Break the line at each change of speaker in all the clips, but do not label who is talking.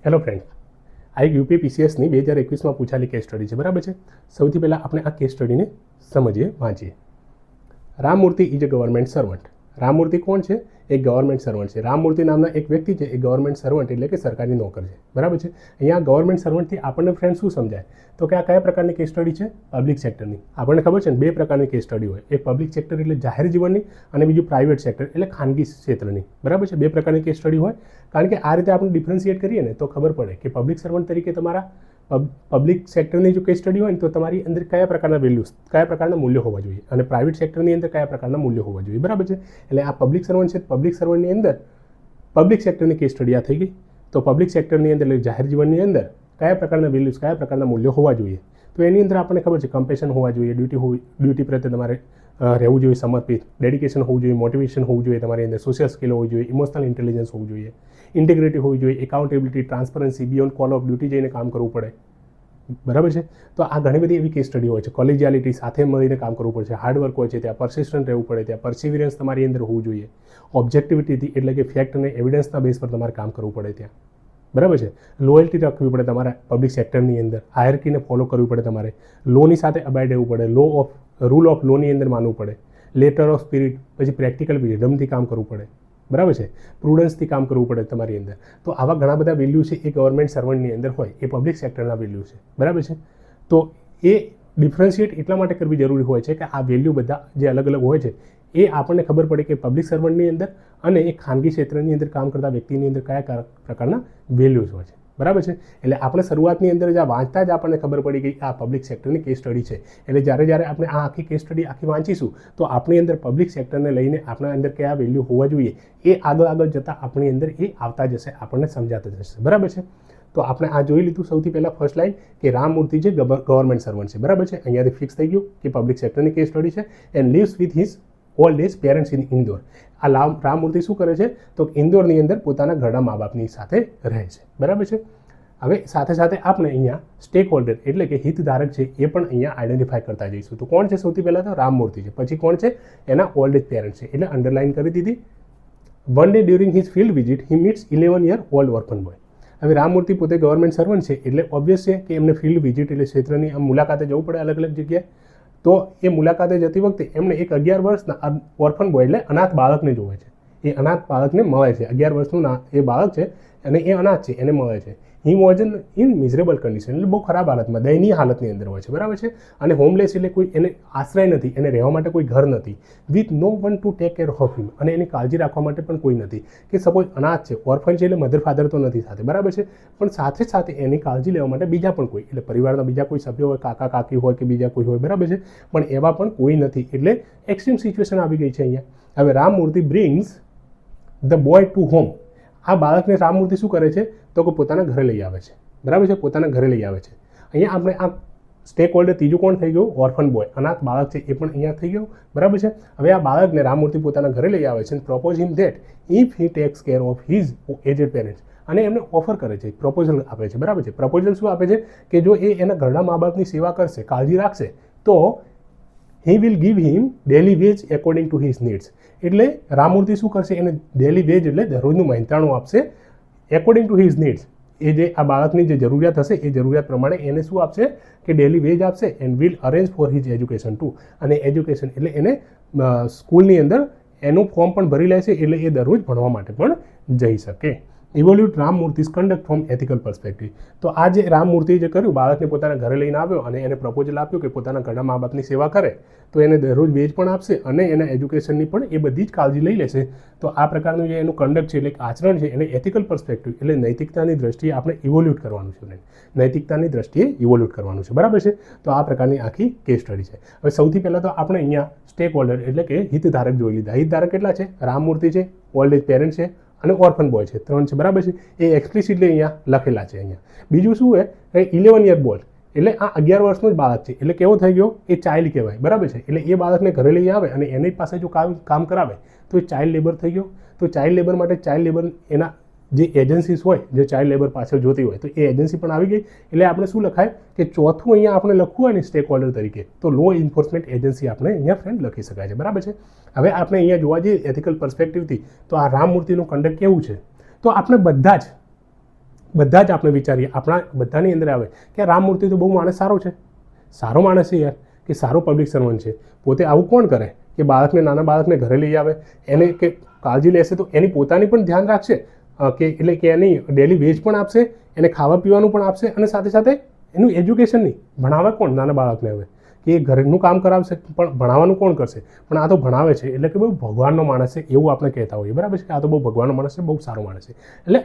Hello friend, આ એક યુપીપીસીએસની 2021માં પૂછાયેલી case study છે. બરાબર છે. સૌથી પહેલાં આપણે આ કેસ સ્ટડીને સમજીએ, વાંચીએ. Ramamurthy is a government servant. Ramamurthy કોણ છે? એક ગવર્મેન્ટ સર્વન્ટ છે. રામમૂર્તિ નામના એક વ્યક્તિ છે, એ ગવર્મેન્ટ સર્વન્ટ એટલે કે સરકારી નોકર છે. બરાબર છે. અહીંયા ગવર્મેન્ટ સર્વન્ટથી આપણને ફ્રેન્ડ શું સમજાય તો કે આ કયા પ્રકારની કેસ સ્ટડી છે? પબ્લિક સેક્ટરની. આપણને ખબર છે ને, બે પ્રકારની કેસ સ્ટડી હોય. એક પબ્લિક સેક્ટર એટલે જાહેર જીવનની, અને બીજું પ્રાઇવેટ સેક્ટર એટલે ખાનગી ક્ષેત્રની. બરાબર છે. બે પ્રકારની કેસ સ્ટડી હોય. કારણ કે આ રીતે આપણે ડિફરન્શિએટ કરીએ ને તો ખબર પડે કે પબ્લિક સર્વન્ટ તરીકે તમારા પબ્લિક સેક્ટરની જો કેસ સ્ટડી હોય ને તો તમારી અંદર કયા પ્રકારના વેલ્યુઝ, કયા પ્રકારના મૂલ્યો હોવા જોઈએ, અને પ્રાઇવેટ સેક્ટરની અંદર કયા પ્રકારના મૂલ્યો હોવા જોઈએ. બરાબર છે. એટલે આ પબ્લિક સર્વન્ટ છે. પબ્લિક સર્વન્ટની અંદર પબ્લિક સેક્ટરની કેસ સ્ટડી આ થઈ ગઈ. તો પબ્લિક સેક્ટરની અંદર એટલે જાહેર જીવનની અંદર કયા પ્રકારના વેલ્યુઝ, કયા પ્રકારના મૂલ્યો હોવા જોઈએ. તો એની અંદર આપણને ખબર છે કમ્પેશન હોવા જોઈએ, ડ્યુટી પ્રત્યે તમારે રહેવું જોઈએ સમર્પિત, ડેડિકેશન હોવું જોઈએ, મોટિવેશન હોવું જોઈએ, તમારી અંદર સોશિયલ સ્કિલ હોવી જોઈએ, ઇમોશનલ ઇન્ટેલિજન્સ હોવું જોઈએ, ઇન્ટિગ્રિટી હોવી જોઈએ, accountability, transparency, beyond call of duty જઈને કામ કરવું પડે. બરાબર છે. તો આ ઘણી બધી એવી કેસ સ્ટડી હોય છે. કોલેજિયાલિટી, સાથે મળીને કામ કરવું પડશે, હાર્ડવર્ક હોય છે, ત્યાં પરસિસ્ટન્ટ રહેવું પડે, ત્યાં પરસિવિરન્સ તમારી અંદર હોવું જોઈએ, ઓબ્જેક્ટિવિટી એટલે કે ફેક્ટ અને એવિડન્સના બેઝ પર તમારે કામ કરવું પડે ત્યાં. બરાબર છે. લોયલ્ટી રાખવી પડે તમારા પબ્લિક સેક્ટરની અંદર, હાયરકીને ફોલો કરવી પડે તમારે, લોની સાથે અબાઇડ રહેવું પડે, રૂલ ઓફ લોની અંદર માનવું પડે, લેટર ઓફ સ્પિરિટ, પછી પ્રેક્ટિકલ વિઝડમથી કામ કરવું પડે. બરાબર છે. પ્રુડન્સથી કામ કરવું પડે તમારી અંદર. તો આવા ઘણા બધા વેલ્યુ છે એ ગવર્મેન્ટ સર્વન્ટની અંદર હોય, એ પબ્લિક સેક્ટરના વેલ્યુ છે. બરાબર છે. તો એ ડિફરન્શિએટ એટલા માટે કરવી જરૂરી હોય છે કે આ વેલ્યુ બધા જે અલગ અલગ હોય છે એ આપણને ખબર પડે કે પબ્લિક સર્વન્ટની અંદર અને એ ખાનગી ક્ષેત્રની અંદર કામ કરતા વ્યક્તિની અંદર કયા પ્રકારના વેલ્યુઝ હોય છે. બરાબર છે. એટલે આપણે શરૂઆતની અંદર જ આ વાંચતા જ આપણને ખબર પડી ગઈ આ પબ્લિક સેક્ટરની કેસ સ્ટડી છે. એટલે જ્યારે આપણે આ આખી કેસ સ્ટડી આખી વાંચીશું તો આપણી અંદર પબ્લિક સેક્ટરને લઈને આપણા અંદર કયા વેલ્યુ હોવા જોઈએ એ આગળ જતાં આપણી અંદર એ આવતા જશે, આપણને સમજાતા જશે. બરાબર છે. તો આપણે આ જોઈ લીધું. સૌથી પહેલાં ફર્સ્ટ લાઈન કે રામમૂર્તિ જે ગવર્મેન્ટ સર્વન્ટ છે. બરાબર છે. અહીંયાથી ફિક્સ થઈ ગયું કે પબ્લિક સેક્ટરની કેસ સ્ટડી છે. And leaves with his old age parents in Indore. આ રામમૂર્તિ શું કરે છે તો ઇન્દોરની અંદર પોતાના ઘરડા મા બાપની સાથે રહે છે. બરાબર છે. હવે સાથે સાથે આપણે અહીંયા સ્ટેક હોલ્ડર એટલે કે હિતધારક છે એ પણ અહીંયા આઈડેન્ટિફાય કરતા જઈશું. તો કોણ છે? સૌથી પહેલાં તો રામમૂર્તિ છે. પછી કોણ છે? એના ઓલ્ડ એજ પેરેન્ટ્સ છે. એટલે અંડરલાઇન કરી દીધી. One day during his field visit he meets 11 old orphan boy. હવે રામમૂર્તિ પોતે ગવર્મેન્ટ સર્વન્ટ છે એટલે ઓબ્વિયસ છે કે એમને ફિલ્ડ વિઝિટ એટલે ક્ષેત્રની મુલાકાતે જવું પડે અલગ અલગ જગ્યાએ. તો એ મુલાકાતે જતી વખતે એમને એક 11 વર્ષના ઓર્ફન બોય એટલે અનાથ બાળકને જોવે છે. એ અનાથ બાળકને મળે છે. 11 વર્ષનું એ બાળક છે અને એ અનાથ છે, એને મળે છે. He was in miserable condition એટલે બહુ ખરાબ હાલતમાં, દયનીય હાલતની અંદર હોય છે. બરાબર છે. અને હોમલેસ એટલે કોઈ એને આશ્રય નથી, એને રહેવા માટે કોઈ ઘર નથી. With no one to take care of him, અને એની કાળજી રાખવા માટે પણ કોઈ નથી. કે સપોઝ અનાથ છે, ઓર્ફન છે એટલે મધર ફાધર તો નથી સાથે. બરાબર છે. પણ સાથે એની કાળજી લેવા માટે બીજા પણ કોઈ, એટલે પરિવારના બીજા કોઈ સભ્યો હોય, કાકા કાકી હોય કે બીજા કોઈ હોય. બરાબર છે. પણ એવા પણ કોઈ નથી. એટલે એક્સ્ટ્રીમ સિચ્યુએશન આવી ગઈ છે અહીંયા. હવે Ramamurthy brings the boy to home. આ બાળકને રામમૂર્તિ શું કરે છે તો કે પોતાના ઘરે લઈ આવે છે. બરાબર છે. પોતાના ઘરે લઈ આવે છે. અહીંયા આપણે આ સ્ટેક હોલ્ડર ત્રીજું કોણ થઈ ગયું? ઓર્ફન બોય, અનાથ બાળક છે, એ પણ અહીંયા થઈ ગયું. બરાબર છે. હવે આ બાળકને રામમૂર્તિ પોતાના ઘરે લઈ આવે છે અને propose him that if he tax care of his aged parents, અને એમને ઓફર કરે છે, પ્રપોઝલ આપે છે. બરાબર છે. પ્રપોઝલ શું આપે છે કે જો એ એના ઘરના મા બાપની સેવા કરશે, કાળજી રાખશે, તો he will give him daily veg according to his needs. એટલે રામમૂર્તિ શું કરશે? એને ડેલી વેજ એટલે દરરોજનું મહેનતાણું આપશે એકોર્ડિંગ ટુ હિઝ નીડ્સ. એ જે આ બાળકની જે જરૂરિયાત હશે એ જરૂરિયાત પ્રમાણે એને શું આપશે કે ડેલી વેજ આપશે. And will arrange for his education too. અને એજ્યુકેશન એટલે એને સ્કૂલની અંદર એનું ફોર્મ પણ ભરી લે છે, એટલે એ દરરોજ ભણવા માટે પણ જઈ શકે. ઇવોલ્યુટ રામમૂર્તિસ કન્ડક્ટ ફ્રોમ એથિકલ પર્સપેક્ટિવ. તો આ જે રામમૂર્તિએ જે કર્યું, બાળકને પોતાના ઘરે લઈને આવ્યો અને એને પ્રપોઝલ આપ્યું કે પોતાના ઘરના મા બાપની સેવા કરે, તો એને દરરોજ વેજ પણ આપશે અને એના એજ્યુકેશનની પણ એ બધી જ કાળજી લઈ લેશે. તો આ પ્રકારનું જે એનું કન્ડક્ટ છે એટલે આચરણ છે એને એથિકલ પર્સપેક્ટિવ એટલે નૈતિકતાની દ્રષ્ટિએ આપણે ઇવોલ્યુટ કરવાનું છે. નૈતિકતાની દ્રષ્ટિએ ઇવોલ્યુટ કરવાનું છે. બરાબર છે. તો આ પ્રકારની આખી કેસ સ્ટડી છે. હવે સૌથી પહેલાં તો આપણે અહીંયા સ્ટેક હોલ્ડર એટલે કે હિતધારક જોઈ લીધા. હિતધારક કેટલા છે? રામમૂર્તિ છે, ઓલ્ડ એજ પેરેન્ટ છે અને ઓર્ફન બોય છે. 3 છે. બરાબર છે. એ એક્સપ્લિસિટલી અહીંયા લખેલા છે. અહીંયા બીજું શું હોય? 11 યર બોલ્ડ એટલે આ 11 વર્ષનો જ બાળક છે. એટલે કેવો થઈ ગયો? એ ચાઇલ્ડ કહેવાય. બરાબર છે. એટલે એ બાળકને ઘરે લઈ આવે અને એની પાસે જો કામ કરાવે તો એ ચાઇલ્ડ લેબર થઈ ગયો. તો ચાઇલ્ડ લેબર માટે ચાઇલ્ડ લેબર એના જે એજન્સીસ હોય, જે ચાઇલ્ડ લેબર પાછળ જોતી હોય, તો એ એજન્સી પણ આવી ગઈ. એટલે આપણે શું લખાય કે ચોથું અહીંયા આપણે લખવું હોય ને સ્ટેક હોલ્ડર તરીકે, તો લો એન્ફોર્સમેન્ટ એજન્સી આપણે અહીંયા ફ્રેન્ડ લખી શકાય છે. બરાબર છે. હવે આપણે અહીંયા જોવા જઈએ એથિકલ પર્સપેક્ટિવથી તો આ રામમૂર્તિનું કન્ડક્ટ કેવું છે? તો આપણે બધા જ બધા જ આપણે વિચારીએ, આપણા બધાની અંદર આવે કે રામમૂર્તિ તો બહુ માણસ સારો છે, સારો માણસ છે યાર, કે સારો પબ્લિક સર્વન્ટ છે. પોતે આવું કોણ કરે કે બાળકને, નાના બાળકને ઘરે લઈ આવે, એને કે કાળજી લેશે તો એની પોતાની પણ ધ્યાન રાખશે, કે એટલે કે એની ડેલી વેજ પણ આપશે, એને ખાવા પીવાનું પણ આપશે, અને સાથે સાથે એનું એજ્યુકેશનની ભણાવે કોણ નાના બાળકને? હવે કે એ ઘરનું કામ કરાવશે પણ ભણાવવાનું કોણ કરશે? પણ આ તો ભણાવે છે, એટલે કે બહુ ભગવાનનો માણસ છે એવું આપણે કહેતા હોઈએ, બરાબર છે. આ તો બહુ ભગવાનનો માણસ છે, બહુ સારો માણસ છે. એટલે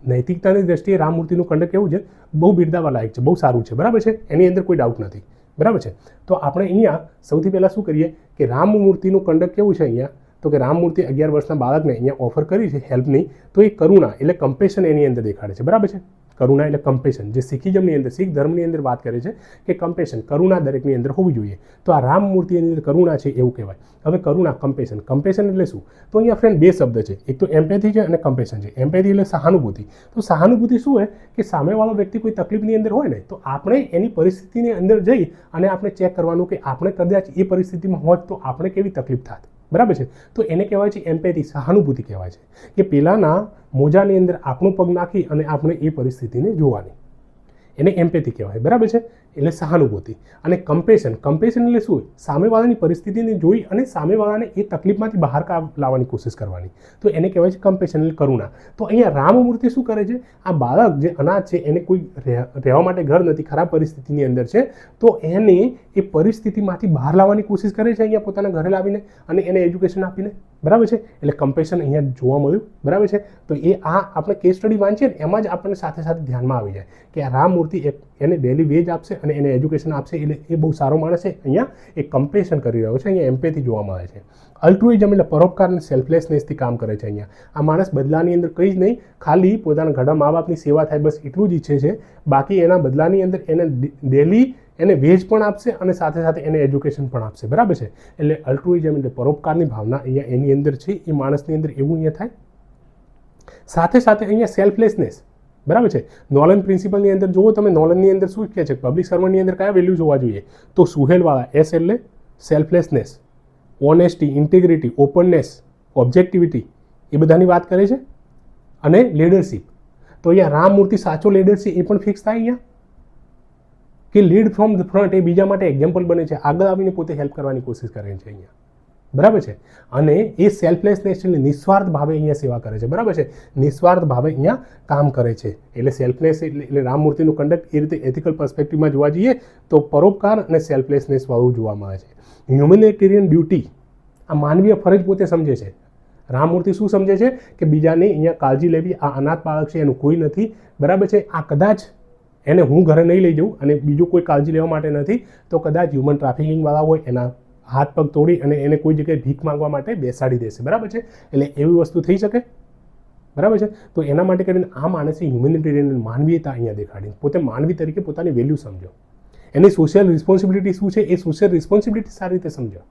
નૈતિકતાની દ્રષ્ટિએ રામમૂર્તિનું કંડક કેવું છે? બહુ બિરદાવા લાયક છે, બહુ સારું છે, બરાબર છે. એની અંદર કોઈ ડાઉટ નથી, બરાબર છે. તો આપણે અહીંયા સૌથી પહેલાં શું કરીએ કે રામમૂર્તિનું કંડક કેવું છે અહીંયા? તો કે રામમૂર્તિ 11 વર્ષના બાળકને અહીંયા ઓફર કરી છે હેલ્પની, તો એ કરુણા એટલે કમ્પેશન એની અંદર દેખાડે છે, બરાબર છે. કરુણા એટલે કમ્પેશન, જે શીખિઝમની અંદર, શીખ ધર્મની અંદર વાત કરે છે કે કમ્પેશન, કરુણા દરેકની અંદર હોવી જોઈએ. તો આ રામમૂર્તિની અંદર કરુણા છે એવું કહેવાય. હવે કરુણા, કમ્પેશન, કમ્પેશન એટલે શું? તો અહીંયા ફ્રેન્ડ બે શબ્દ છે, એક તો એમ્પેથી છે અને કમ્પેશન છે. એમ્પેથી એટલે સહાનુભૂતિ. તો સહાનુભૂતિ શું હોય કે સામેવાળો વ્યક્તિ કોઈ તકલીફની અંદર હોય ને, તો આપણે એની પરિસ્થિતિની અંદર જઈ અને આપણે ચેક કરવાનું કે આપણે કદાચ એ પરિસ્થિતિમાં હોત તો આપણે કેવી તકલીફ થાત, બરાબર છે. તો એને કહેવાય છે એમ્પેથી, સહાનુભૂતિ કહેવાય છે, કે પેલાના મોજાની અંદર આપણું પગ નાખી અને આપણે એ પરિસ્થિતિને જોવાની, એને એમ્પેથી કહેવાય, બરાબર છે. એટલે સહાનુભૂતિ. અને કમ્પેશન, કમ્પેશન એટલે શું? સામેવાળાની પરિસ્થિતિને જોઈ અને સામેવાળાને એ તકલીફમાંથી બહાર લાવવાની કોશિશ કરવાની, તો એને કહેવાય છે કમ્પેશન એટલે કરુણા. તો અહીંયા રામમૂર્તિ શું કરે છે? આ બાળક જે અનાથ છે, એને કોઈ રહેવા માટે ઘર નથી, ખરાબ પરિસ્થિતિની અંદર છે, તો એને એ પરિસ્થિતિમાંથી બહાર લાવવાની કોશિશ કરે છે અહીંયા પોતાના ઘરે લાવીને અને એને એજ્યુકેશન આપીને, બરાબર છે. એટલે કમ્પેશન અહીંયા જોવા મળ્યું, બરાબર છે. તો એ આ આપણે કેસ સ્ટડી વાંચીએ ને એમાં જ આપણને સાથે સાથે ધ્યાનમાં આવી જાય કે આ રામમૂર્તિ એને ડેલી વેજ આપશે અને એને એજ્યુકેશન આપશે, એટલે એ બહુ સારો માણસ છે. અહીંયા એ કમ્પેશન કરી રહ્યો છે, અહીંયા એમ્પેથી જોવા મળે છે. અલ્ટ્રુઇઝમ એટલે પરોપકાર અને સેલ્ફલેસનેસથી કામ કરે છે. અહીંયા આ માણસ બદલાની અંદર કંઈ જ નહીં, ખાલી પોતાના ઘરના મા બાપની સેવા થાય બસ એટલું જ ઈચ્છે છે. બાકી એના બદલાની અંદર એને ડેલી એને વેજ પણ આપશે અને સાથે સાથે એને એજ્યુકેશન પણ આપશે, બરાબર છે. એટલે અલ્ટ્રુઇઝમ એટલે પરોપકારની ભાવના અહીંયા એની અંદર છે, એ માણસની અંદર એવું અહીંયા થાય. સાથે સાથે અહીંયા સેલ્ફલેસનેસ, બરાબર છે. નોલન પ્રિન્સિપલની અંદર જુઓ તમે, નોલનની અંદર શું કહે છે? પબ્લિક સર્વન્ટની અંદર કયા વેલ્યુ જોવા જોઈએ? તો સુહેલવાળા એસ એટલે સેલ્ફલેસનેસ, ઓનેસ્ટી, ઇન્ટિગ્રિટી, ઓપનનેસ, ઓબ્જેક્ટિવિટી, એ બધાની વાત કરે છે. અને લીડરશિપ, તો અહીંયા રામમૂર્તિ સાચો લીડર છે એ પણ ફિક્સ થાય અહીંયા, કે લીડ ફ્રોમ ધ ફ્રન્ટ, એ બીજા માટે એક્ઝામ્પલ બને છે, આગળ આવીને પોતે હેલ્પ કરવાની કોશિશ કરે છે અહીંયા, બરાબર છે. અને એ સેલ્ફલેસનેસ એટલે નિસ્વાર્થ ભાવે અહીંયા સેવા કરે છે, બરાબર છે. નિસ્વાર્થ ભાવે અહીંયા કામ કરે છે. એટલે સેલ્ફલેસ એટલે રામમૂર્તિનું કંડક્ટ એ રીતે એથિકલ પર્સપેક્ટિવમાં જોવા જઈએ તો પરોપકાર અને સેલ્ફલેસનેસ વાળું જોવા મળે છે. હ્યુમેનિટેરિયન ડ્યુટી, આ માનવીય ફરજ પોતે સમજે છે. રામમૂર્તિ શું સમજે છે કે બીજાની અહીંયા કાળજી લેવી, આ અનાથ બાળક છે એનું કોઈ નથી, બરાબર છે. આ કદાચ એને હું ઘરે નહીં લઈ જાઉં અને બીજું કોઈ કાળજી લેવા માટે નથી, તો કદાચ હ્યુમન ટ્રાફિકિંગવાળા હોય એના હાથ પગ તોડી અને એને કોઈ જગ્યાએ ભીખ માંગવા માટે બેસાડી દેશે, બરાબર છે. એટલે એવી વસ્તુ થઈ શકે, બરાબર છે. તો એના માટે કરીને આ માણસે હ્યુમેનિટેરિયન માનવીયતા અહીંયા દેખાડી, પોતે માનવી તરીકે પોતાની વેલ્યુ સમજો, એની સોશિયલ રિસ્પોન્સિબિલિટી શું છે એ સોશિયલ રિસ્પોન્સિબિલિટી સારી રીતે સમજો.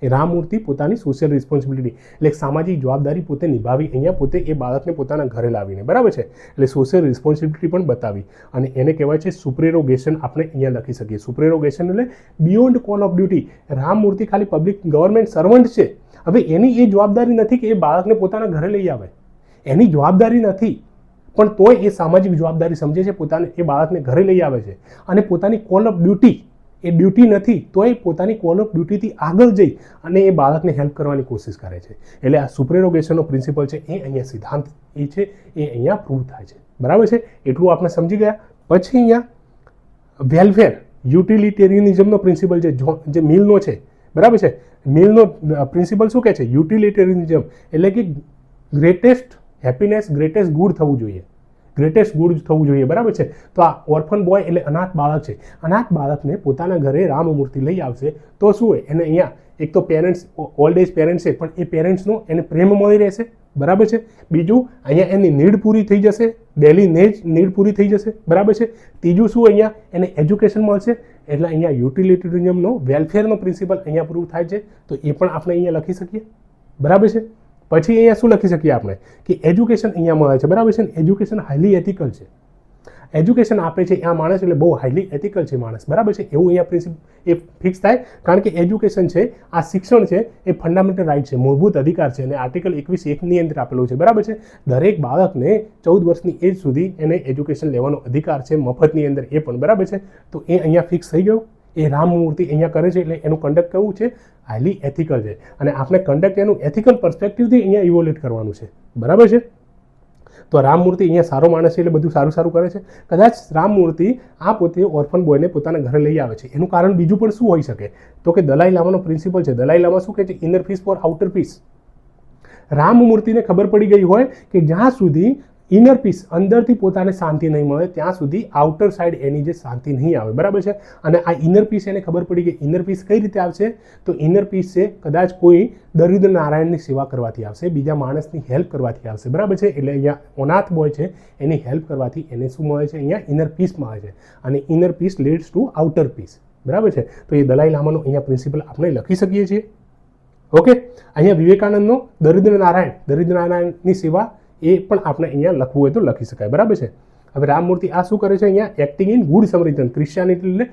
એ રામમૂર્તિ પોતાની સોશિયલ રિસ્પોન્સિબિલિટી એટલે સામાજિક જવાબદારી પોતે નિભાવી, અહીંયા પોતે એ બાળકને પોતાના ઘરે લાવીને, બરાબર છે. એટલે સોશિયલ રિસ્પોન્સિબિલિટી પણ બતાવી અને એને કહેવાય છે સુપ્રેરોગેશન. આપણે અહીંયા લખી શકીએ સુપ્રેરોગેશન એટલે beyond call of duty. Ramamurthy ખાલી પબ્લિક ગવર્મેન્ટ સર્વન્ટ છે, હવે એની એ જવાબદારી નથી કે એ બાળકને પોતાના ઘરે લઈ આવે, એની જવાબદારી નથી, પણ તોય એ સામાજિક જવાબદારી સમજે છે, પોતાને એ બાળકને ઘરે લઈ આવે છે અને પોતાની call of duty, A duty નથી તોય પોતાની કોલ ઓફ ડ્યુટીથી આગળ જઈ અને એ બાળકને હેલ્પ કરવાની કોશિશ કરે છે. એટલે આ સુપ્રેરોગેશનનો પ્રિન્સિપલ છે એ અહીંયા સિદ્ધાંત એ છે એ અહીંયા પ્રૂવ થાય છે, બરાબર છે. એટલું આપણે સમજી ગયા. પછી અહીંયા વેલફેર યુટિલિટેરિયનિઝમનો પ્રિન્સિપલ છે જે મિલનો છે, બરાબર છે. મિલનો પ્રિન્સિપલ શું કહે છે? યુટિલિટેરિયનિઝમ એટલે કે ગ્રેટેસ્ટ હેપીનેસ, ગ્રેટેસ્ટ ગુડ થવું જોઈએ, ગ્રેટેસ્ટ ગુડ થવું જોઈએ, બરાબર છે. તો આ ઓર્ફન બોય એટલે અનાથ બાળક છે, અનાથ બાળકને પોતાના ઘરે રામમૂર્તિ લઈ આવશે તો શું હોય? એને અહીંયા એક તો પેરેન્ટ્સ, ઓલ્ડ એજ પેરેન્ટ્સ છે, પણ એ પેરેન્ટ્સનો એને પ્રેમ મળી રહેશે, બરાબર છે. બીજું અહીંયા એની નીડ પૂરી થઈ જશે, ડેલી નીડ પૂરી થઈ જશે, બરાબર છે. ત્રીજું શું? અહીંયા એને એજ્યુકેશન મળશે. એટલે અહીંયા યુટિલિટેરિયનિઝમનો વેલફેરનો પ્રિન્સિપલ અહીંયા પ્રૂવ થાય છે, તો એ પણ આપણે અહીંયા લખી શકીએ, બરાબર છે. પછી અહીંયા શું લખી શકીએ આપણે કે એજ્યુકેશન અહીંયા મળે છે, બરાબર છે. એજ્યુકેશન હાઈલી એથિકલ છે. એજ્યુકેશન આપે છે આ માણસ એટલે બહુ હાઈલી એથિકલ છે માણસ, બરાબર છે, એવું અહીંયા પ્રિન્સિપલ એ ફિક્સ થાય. કારણ કે એજ્યુકેશન છે, આ શિક્ષણ છે, એ ફંડામેન્ટલ રાઇટ છે, મૂળભૂત અધિકાર છે અને આર્ટિકલ 21(1) અંદર આપેલું છે, બરાબર છે. દરેક બાળકને 14 વર્ષની એજ સુધી એને એજ્યુકેશન લેવાનો અધિકાર છે, મફતની અંદર એ પણ, બરાબર છે. તો એ અહીંયા ફિક્સ થઈ ગયું. એ રામમૂર્તિ અહીંયા કરે છે એટલે એનું કન્ડક્ટ કેવું છે? હાઈલી એથિકલ છે. અને આપણે કન્ડક્ટ એનું એથિકલ પર્સપેક્ટિવથી અહીંયા ઇવોલ્યુટ કરવાનું છે, બરાબર છે. તો રામમૂર્તિ અહીંયા સારો માણસ છે એટલે બધું સારું સારું કરે છે. કદાચ રામમૂર્તિ આ પોતે ઓર્ફન બોયને પોતાના ઘરે લઈ આવે છે, એનું કારણ બીજું પણ શું હોઈ શકે? તો કે દલાઈ લામાનો પ્રિન્સિપલ છે. દલાઈ લામા શું કહે છે? Inner peace for outer peace. રામમૂર્તિને ખબર પડી ગઈ હોય કે જ્યાં સુધી ઇનર પીસ અંદરથી પોતાને શાંતિ નહીં મળે ત્યાં સુધી આઉટર સાઈડ એની જે શાંતિ નહીં આવે, બરાબર છે. અને આ ઇનર પીસ એને ખબર પડી ગઈ. ઇનર પીસ કઈ રીતે આવશે? તો ઇનર પીસ છે કદાચ કોઈ દરિદ્ર નારાયણની સેવા કરવાથી આવશે, બીજા માણસની હેલ્પ કરવાથી આવશે, બરાબર છે. એટલે અહીંયા અનાથ બોય છે એની હેલ્પ કરવાથી એને શું મળે છે? અહીંયા ઇનર પીસ મળે છે. અને inner peace leads to outer peace, બરાબર છે. તો એ દલાઈ લામાનો અહીંયા પ્રિન્સિપલ આપણે લખી શકીએ છીએ. ઓકે, અહીંયા વિવેકાનંદનો દરિદ્ર નારાયણની સેવા એ પણ આપણે અહીંયા લખવું હોય તો લખી શકાય, બરાબર છે. હવે રામમૂર્તિ આ શું કરે છે? અહીંયા એક્ટિંગ ઇન ગુડ સમરિતન. ક્રિશ્ચિયાનિટી એટલે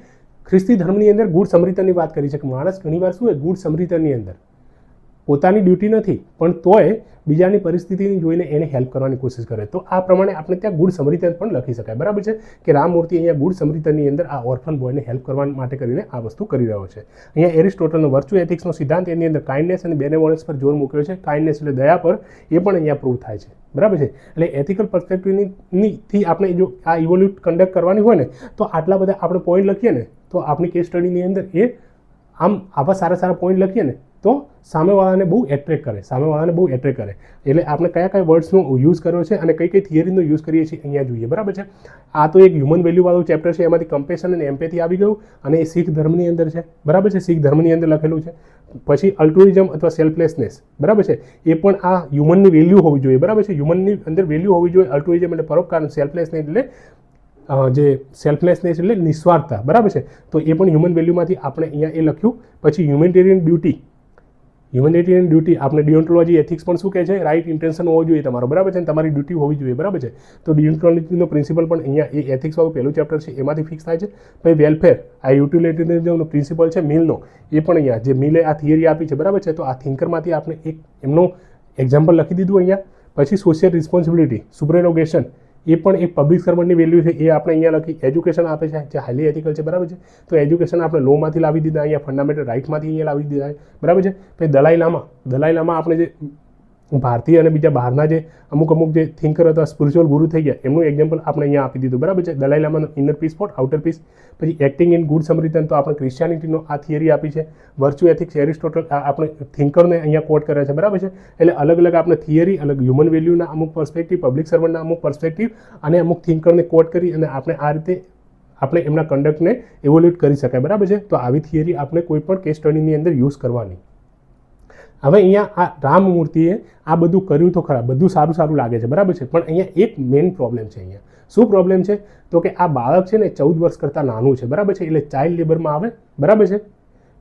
ખ્રિસ્તી ધર્મની અંદર ગુડ સમરિતનની વાત કરી છે કે માણસ ઘણીવાર શું હોય? ગુડ સમરિતનની અંદર પોતાની ડ્યુટી નથી પણ તોય બીજાની પરિસ્થિતિને જોઈને એને હેલ્પ કરવાની કોશિશ કરે. તો આ પ્રમાણે આપણે ત્યાં ગુડ સમરિતન પણ લખી શકાય, બરાબર છે. કે રામમૂર્તિ અહીંયા ગુડ સમરિતનની અંદર આ ઓર્ફન બોયને હેલ્પ કરવા માટે કરીને આ વસ્તુ કરી રહ્યો છે. અહીંયા એરિસ્ટોટલનો વર્ચ્યુ એથિક્સનો સિદ્ધાંત એની અંદર કાઇન્ડનેસ અને બેનેવોલન્સ પર જોર મૂક્યો છે. કાઇન્ડનેસ એટલે દયા પર, એ પણ અહીંયા પ્રૂવ થાય છે, બરાબર છે. એટલે એથિકલ પર્સપેક્ટિવથી આપણે જો આ ઇવોલ્યુટ કન્ડક્ટ કરવાની હોય ને તો આટલા બધા આપણે પોઈન્ટ લખીએ ને તો આપણી કેસ સ્ટડીની અંદર એ આમ આવા સારા સારા પોઈન્ટ લખીએ ને તો સામેવાળાને બહુ એટ્રેક્ટ કરે. એટલે આપણે કયા કયા વર્ડ્સનો યુઝ કર્યો છે અને કઈ કઈ થિયરીનો યુઝ કરીએ છીએ અહીંયા જોઈએ, બરાબર છે. આ તો એક હ્યુમન વેલ્યુવાળું ચેપ્ટર છે, એમાંથી કમ્પેશન અને એમ્પેથી આવી ગયું અને એ શીખ ધર્મની અંદર છે, બરાબર છે. શીખ ધર્મની અંદર લખેલું છે. પછી અલ્ટ્રુઇઝમ અથવા સેલ્ફલેસનેસ, બરાબર છે, એ પણ આ હ્યુમનની વેલ્યુ હોવી જોઈએ, બરાબર છે. હ્યુમનની અંદર વેલ્યુ હોવી જોઈએ. અલ્ટ્રુઇઝમ એટલે પરોપકાર, સેલ્ફલેસનેસ એટલે જે સેલ્ફલેસનેસ એટલે નિસ્વાર્થતા, બરાબર છે. તો એ પણ હ્યુમન વેલ્યુમાંથી આપણે અહીંયા એ લખ્યું. પછી હ્યુમેનિટેરિયન ડ્યુટી આપણે ડિયોન્ટોલોજી એથિક્સ પણ શું કહે છે? રાઇટ ઇન્ટેન્શન હોવો જોઈએ તમારો, બરાબર છે. તમારી ડ્યુટી હોવી જોઈએ, બરાબર છે. તો ડિયોન્ટોલોજીનો પ્રિન્સિપલ પણ અહીંયા એ એથિક્સવાળું પહેલું ચેપ્ટર છે એમાંથી ફિક્સ થાય છે. પછી વેલફેર, આ યુટિલિટેરિયનિઝમનો પ્રિન્સિપલ છે મિલનો, એ પણ અહીંયા જે મિલે આ થિયરી આપી છે, બરાબર છે. તો આ થિંકરમાંથી આપણે એક એમનો એક્ઝામ્પલ લખી દીધું અહીંયા. પછી સોશિયલ રિસ્પોન્સિબિલિટી, સુપરેરોગેશન, એ પણ એક પબ્લિક સર્વન્ટની વેલ્યુ છે, એ આપણે અહીંયા લખી. એજ્યુકેશન આપે છે જે હાઈલી એથિકલ છે, બરાબર છે. તો એજ્યુકેશન આપણે લોમાંથી લાવી દીધા, અહીંયા ફંડામેન્ટલ રાઇટમાંથી અહીંયા લાવી દીધા, બરાબર છે. પછી દલાઈ લામા આપણે જે ભારતીય અને બીજા બહારના જે અમુક જે થિંકર અથવા સ્પિરિચ્યુઅલ ગુરુ થઈ ગયા એમનું એક્ઝામ્પલ આપણે અહીંયા આપી દીધું, બરાબર છે. દલાઈ લામાનો inner peace for outer peace. પછી એક્ટિંગ ઇન ગુડ સમરિતન, તો આપણે ક્રિશ્ચિયાનિટીનો આ થિયરી આપી છે. વર્ચ્યુ એથિક્સ એરિસ્ટોટલ આપણે થિંકરને અહીંયા કોટ કર્યા છે, બરાબર છે. એટલે અલગ અલગ આપણે થિયરી, અલગ હ્યુમન વેલ્યુના અમુક પર્સપેક્ટિવ, પબ્લિક સર્વન્ટના અમુક પર્સપેક્ટિવ અને અમુક થિંકરને કોટ કરી અને આપણે આ રીતે આપણે એમના કન્ડક્ટને ઇવોલ્યુટ કરી શકાય, બરાબર છે. તો આવી થિયરી આપણે કોઈ પણ કેસ સ્ટડીની અંદર યુઝ કરવાની. હવે અહીંયા આ રામમૂર્તિએ આ બધું કર્યું તો ખરા, બધું સારું લાગે છે, બરાબર છે. પણ અહીંયા એક મેઇન પ્રોબ્લેમ છે. અહીંયા શું પ્રોબ્લેમ છે? તો કે આ બાળક છે ને 14 વર્ષ કરતાં નાનું છે, બરાબર છે. એટલે ચાઇલ્ડ લેબરમાં આવે, બરાબર છે.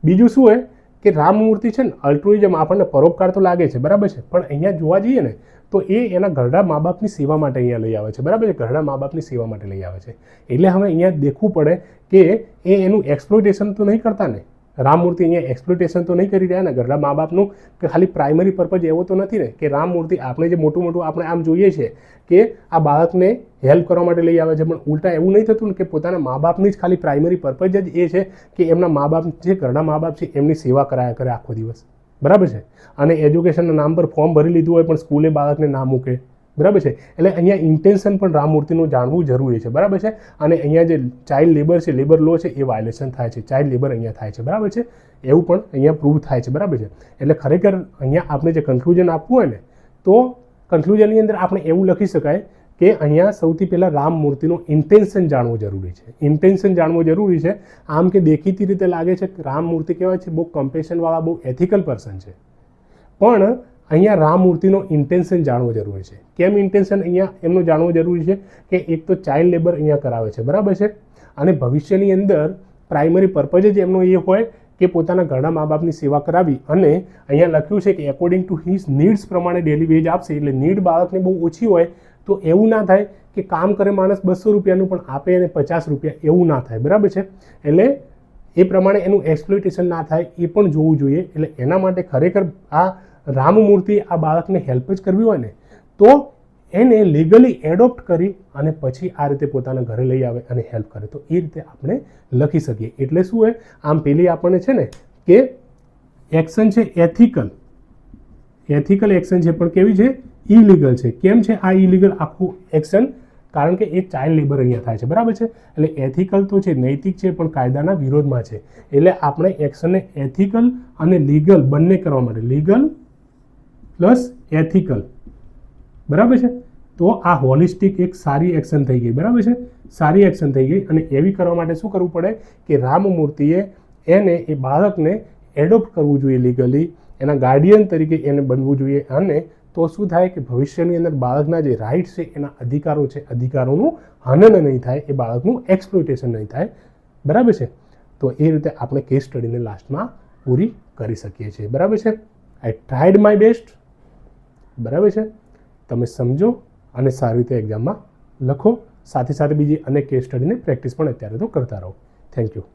બીજું શું હોય કે રામમૂર્તિ છે ને અલ્ટ્રુઇઝમ આપણને પરોપકાર તો લાગે છે, બરાબર છે. પણ અહીંયા જોવા જઈએ ને તો એ એના ઘરડા મા બાપની સેવા માટે અહીંયા લઈ આવે છે, બરાબર છે. ઘરડા મા બાપની સેવા માટે લઈ આવે છે. એટલે હવે અહીંયા દેખવું પડે કે એ એનું એક્સપ્લોઇટેશન તો નહીં કરતા ને. રામમૂર્તિ અહીંયા એક્સપ્લોઇટેશન તો નહીં કરી રહ્યા ને ઘરડા મા બાપનું, કે ખાલી પ્રાઇમરી પર્પઝ એવો તો નથી ને કે રામમૂર્તિ આપણે જે મોટું આપણે આમ જોઈએ છે કે આ બાળકને હેલ્પ કરવા માટે લઈ આવે છે, પણ ઉલટા એવું નહીં થતું ને કે પોતાના મા બાપની જ ખાલી પ્રાઇમરી પર્પઝ જ એ છે કે એમના મા બાપ જે ઘરના મા બાપ છે એમની સેવા કરાયા કરે આખો દિવસ, બરાબર છે. અને એજ્યુકેશનના નામ પર ફોર્મ ભરી લીધું હોય પણ સ્કૂલે બાળકને ના મૂકે, બરાબર છે. એટલે અહીંયા ઇન્ટેન્શન પણ રામમૂર્તિનું જાણવું જરૂરી છે, બરાબર છે. અને અહીંયા જે ચાઇલ્ડ લેબર છે, લેબર લો છે, એ વાયોલેશન થાય છે, ચાઇલ્ડ લેબર અહીંયા થાય છે, બરાબર છે. એવું પણ અહીંયા પ્રૂવ થાય છે, બરાબર છે. એટલે ખરેખર અહીંયા આપણે જે કન્ક્લુઝન આપવું હોય ને તો કન્ક્લુઝનની અંદર આપણે એવું લખી શકાય કે અહીંયા સૌથી પહેલાં રામમૂર્તિનું ઇન્ટેન્શન જાણવું જરૂરી છે. ઇન્ટેન્શન જાણવું જરૂરી છે. આમ કે દેખીતી રીતે લાગે છે કે રામમૂર્તિ કહેવાય છે બહુ કમ્પેશનવાળા, બહુ એથિકલ પર્સન છે, પણ અહીંયા રામમૂર્તિનો ઇન્ટેન્શન જાણવો જરૂરી છે. કેમ ઇન્ટેન્શન અહીંયા એમનું જાણવું જરૂરી છે? કે એક તો ચાઇલ્ડ લેબર અહીંયા કરાવે છે, બરાબર છે. અને ભવિષ્યની અંદર પ્રાઇમરી પર્પઝ જ એમનો એ હોય કે પોતાના ઘરના મા બાપની સેવા કરાવી. અને અહીંયા લખ્યું છે કે એકોર્ડિંગ ટુ હિઝ નીડ્સ પ્રમાણે ડેલી વેજ આપશે. એટલે નીડ બાળકને બહુ ઓછી હોય તો એવું ના થાય કે કામ કરે માણસ 200 રૂપિયાનું પણ આપે અને 50 રૂપિયા, એવું ના થાય, બરાબર છે. એટલે એ પ્રમાણે એનું એક્સપ્લોઇટેશન ના થાય એ પણ જોવું જોઈએ. એટલે એના માટે ખરેખર આ રામમૂર્તિ આ બાળકને હેલ્પ જ કરવી હોય ને તો એને લીગલી એડોપ્ટ કરી અને પછી આ રીતે પોતાના ઘરે લઈ આવે અને હેલ્પ કરે, તો એ રીતે આપણે લખી શકીએ. એટલે શું હોય, આમ પેલી આપણને છે ને કે એક્શન છે એથિકલ એક્શન છે, પણ કેવી છે, ઇલીગલ છે. કેમ છે આ ઇલીગલ આખું એક્શન? કારણ કે એ ચાઇલ્ડ લેબર અહીંયા થાય છે, બરાબર છે. એટલે એથિકલ તો છે, નૈતિક છે, પણ કાયદાના વિરોધમાં છે. એટલે આપણે એક્શનને એથિકલ અને લીગલ બંને કરવા માટે, લીગલ પ્લસ એથિકલ, બરાબર છે. તો આ હોલિસ્ટિક એક સારી એક્શન થઈ ગઈ, બરાબર છે, સારી એક્શન થઈ ગઈ. અને એવી કરવા માટે શું કરવું પડે કે રામમૂર્તિએ એને એ બાળકને એડોપ્ટ કરવું જોઈએ લીગલી, એના ગાર્ડિયન તરીકે એને બનવું જોઈએ. અને તો શું થાય કે ભવિષ્યની અંદર બાળકના જે રાઇટ્સ છે, એના અધિકારો છે, અધિકારોનું હનન નહીં થાય, એ બાળકનું એક્સપ્લોઇટેશન નહીં થાય, બરાબર છે. તો એ રીતે આપણે કેસ સ્ટડીને લાસ્ટમાં પૂરી કરી શકીએ છીએ, બરાબર છે. આઈ ટ્રાઈડ માય બેસ્ટ, બરાબર છે. તમે સમજો અને સારી રીતે એક્ઝામમાં લખો. સાથે સાથે બીજી અનેક કેસ સ્ટડીને પ્રેક્ટિસ પણ અત્યારે તો કરતા રહો. Thank you.